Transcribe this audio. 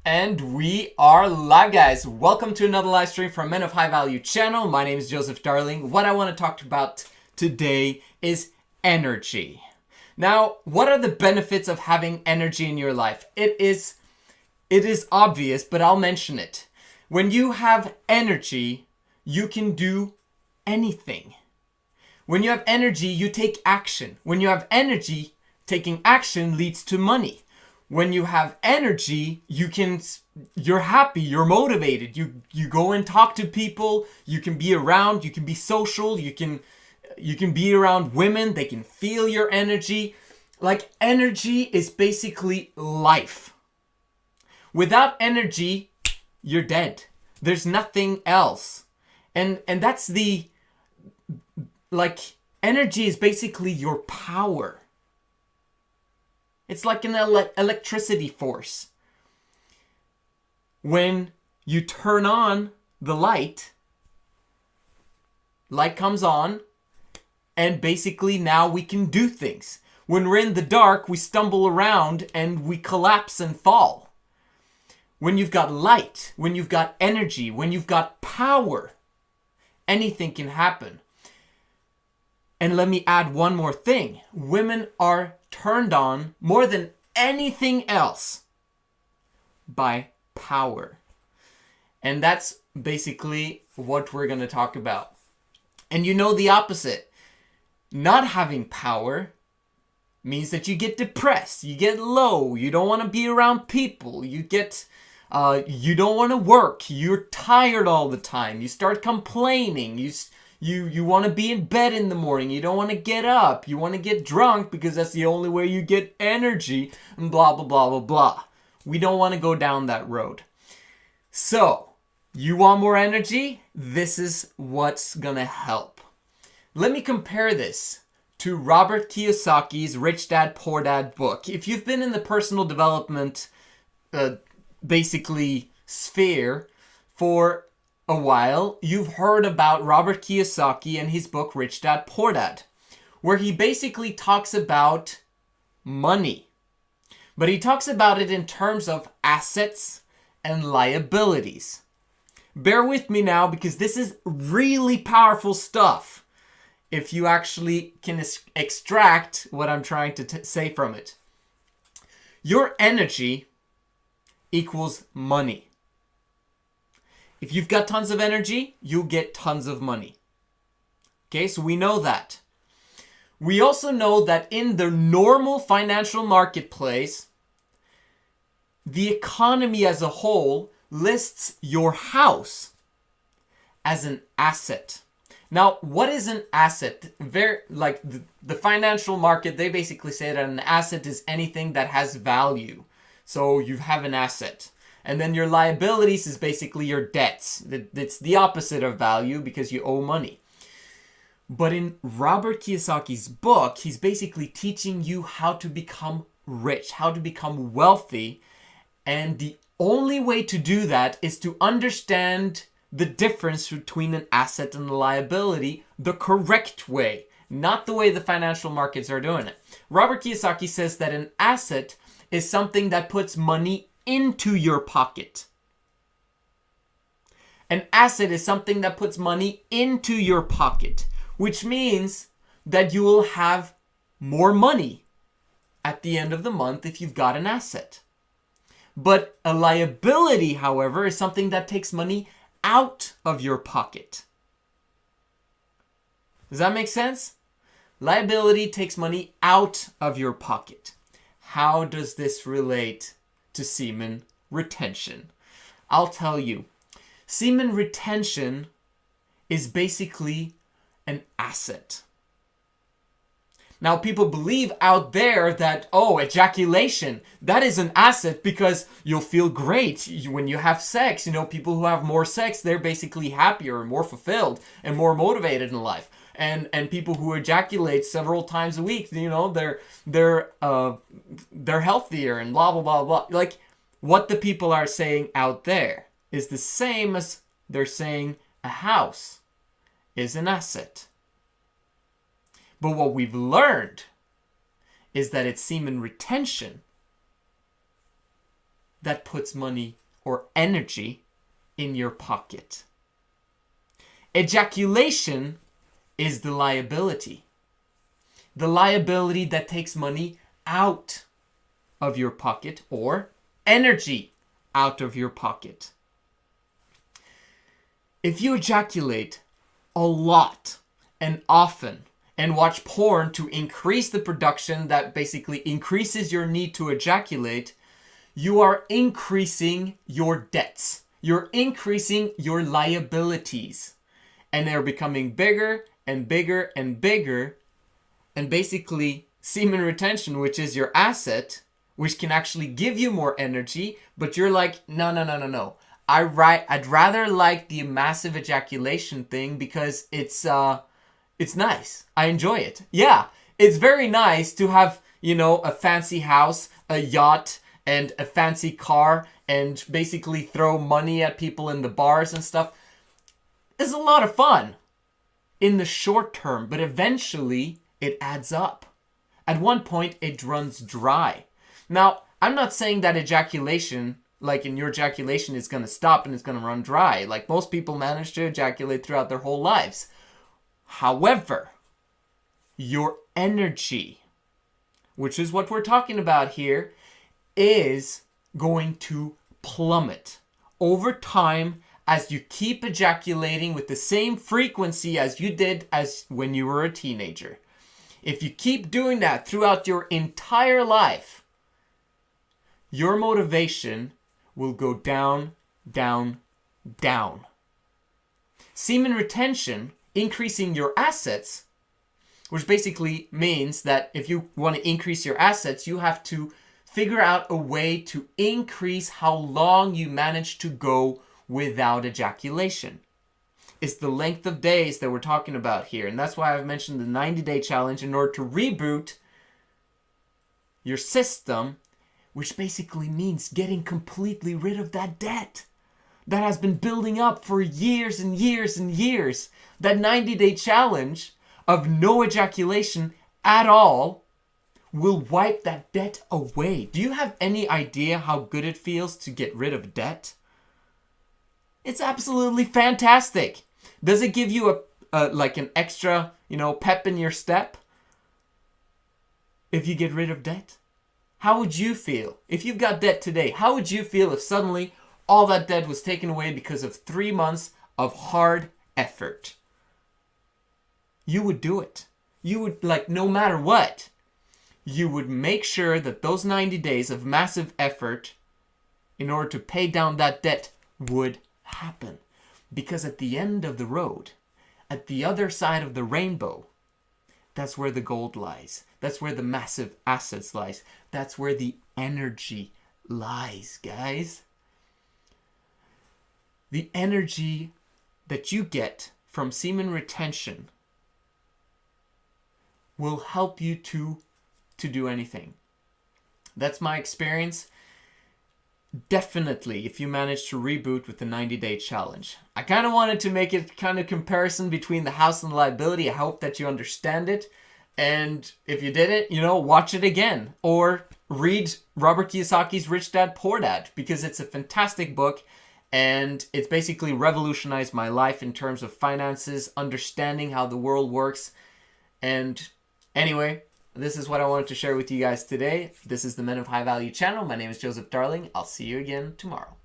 And we are live, guys. Welcome to another live stream from Men of High Value channel. My name is Joseph Darling. What I want to talk about today is energy. Now, what are the benefits of having energy in your life? It is obvious, but I'll mention it. When you have energy, you can do anything. When you have energy, you take action. When you have energy, taking action leads to money. When you have energy, you're happy, you're motivated. You go and talk to people, you can be around, you can be social, you can be around women, they can feel your energy. Like, energy is basically life. Without energy, you're dead. There's nothing else. And that's energy is basically your power. It's like an electricity force. When you turn on the light comes on, and basically now we can do things. When we're in the dark, we stumble around and we collapse and fall. When you've got light, when you've got energy, when you've got power, anything can happen. And let me add one more thing. Women are turned on more than anything else by power. And that's basically what we're going to talk about. And you know the opposite. Not having power means that you get depressed, you get low, you don't want to be around people, you don't want to work, you're tired all the time, you start complaining, you want to be in bed in the morning, you don't want to get up, you want to get drunk because that's the only way you get energy, and blah, blah, blah, blah, blah. We don't want to go down that road. So, you want more energy? This is what's going to help. Let me compare this to Robert Kiyosaki's Rich Dad, Poor Dad book. If you've been in the personal development, sphere for a while, you've heard about Robert Kiyosaki and his book Rich Dad, Poor Dad, where he basically talks about money. But he talks about it in terms of assets and liabilities. Bear with me now because this is really powerful stuff if you actually can extract what I'm trying to say from it. Your energy equals money. If you've got tons of energy, you'll get tons of money. Okay, so we know that. We also know that in the normal financial marketplace, the economy as a whole lists your house as an asset. Now, what is an asset? The financial market, they basically say that an asset is anything that has value. So you have an asset. And then your liabilities is basically your debts. It's the opposite of value because you owe money. But in Robert Kiyosaki's book, he's basically teaching you how to become rich, how to become wealthy. And the only way to do that is to understand the difference between an asset and a liability the correct way, not the way the financial markets are doing it. Robert Kiyosaki says that an asset is something that puts money into your pocket. An asset is something that puts money into your pocket, which means that you will have more money at the end of the month if you've got an asset. But a liability, however, is something that takes money out of your pocket. Does that make sense? Liability takes money out of your pocket. How does this relate to semen retention? I'll tell you. Semen retention is basically an asset. Now, people believe out there that, ejaculation, that is an asset because you'll feel great when you have sex. You know, people who have more sex, they're basically happier and more fulfilled and more motivated in life. And people who ejaculate several times a week, you know, they're healthier and blah, blah, blah, blah. Like, what the people are saying out there is the same as they're saying a house is an asset. But what we've learned is that it's semen retention that puts money or energy in your pocket. Ejaculation is the liability. The liability that takes money out of your pocket or energy out of your pocket. If you ejaculate a lot and often and watch porn to increase the production that basically increases your need to ejaculate, you are increasing your debts. You're increasing your liabilities. And they're becoming bigger and bigger and bigger. And basically, semen retention, which is your asset, which can actually give you more energy, but you're like, no. I'd rather like the massive ejaculation thing because it's nice. I enjoy it. Yeah, it's very nice to have, a fancy house, a yacht, and a fancy car, and basically throw money at people in the bars and stuff. It's a lot of fun in the short term, but eventually it adds up. At one point, it runs dry. Now, I'm not saying that ejaculation, like in your ejaculation, is going to stop and it's going to run dry. Like most people manage to ejaculate throughout their whole lives. However, your energy, which is what we're talking about here, is going to plummet over time as you keep ejaculating with the same frequency as you did as when you were a teenager. If you keep doing that throughout your entire life, your motivation will go down, down, down. Semen retention, increasing your assets, which basically means that if you want to increase your assets, you have to figure out a way to increase how long you manage to go without ejaculation. It's the length of days that we're talking about here. And that's why I've mentioned the 90-day challenge in order to reboot your system, which basically means getting completely rid of that debt that has been building up for years and years and years. That 90-day challenge of no ejaculation at all will wipe that debt away. Do you have any idea how good it feels to get rid of debt? It's absolutely fantastic. Does it give you like an extra, pep in your step if you get rid of debt? How would you feel if you've got debt today? How would you feel if suddenly all that debt was taken away because of 3 months of hard effort? You would do it. You would, no matter what, you would make sure that those 90 days of massive effort in order to pay down that debt would happen. Because at the end of the road, at the other side of the rainbow, that's where the gold lies. That's where the massive assets lies. That's where the energy lies, guys. The energy that you get from semen retention will help you to do anything. That's my experience. Definitely, if you manage to reboot with the 90-day challenge. I kind of wanted to make it kind of comparison between the house and the liability. I hope that you understand it. And if you didn't, watch it again. Or read Robert Kiyosaki's Rich Dad, Poor Dad, because it's a fantastic book. And it's basically revolutionized my life in terms of finances, understanding how the world works. And anyway, this is what I wanted to share with you guys today. This is the Men of High Value channel. My name is Joseph Darling. I'll see you again tomorrow.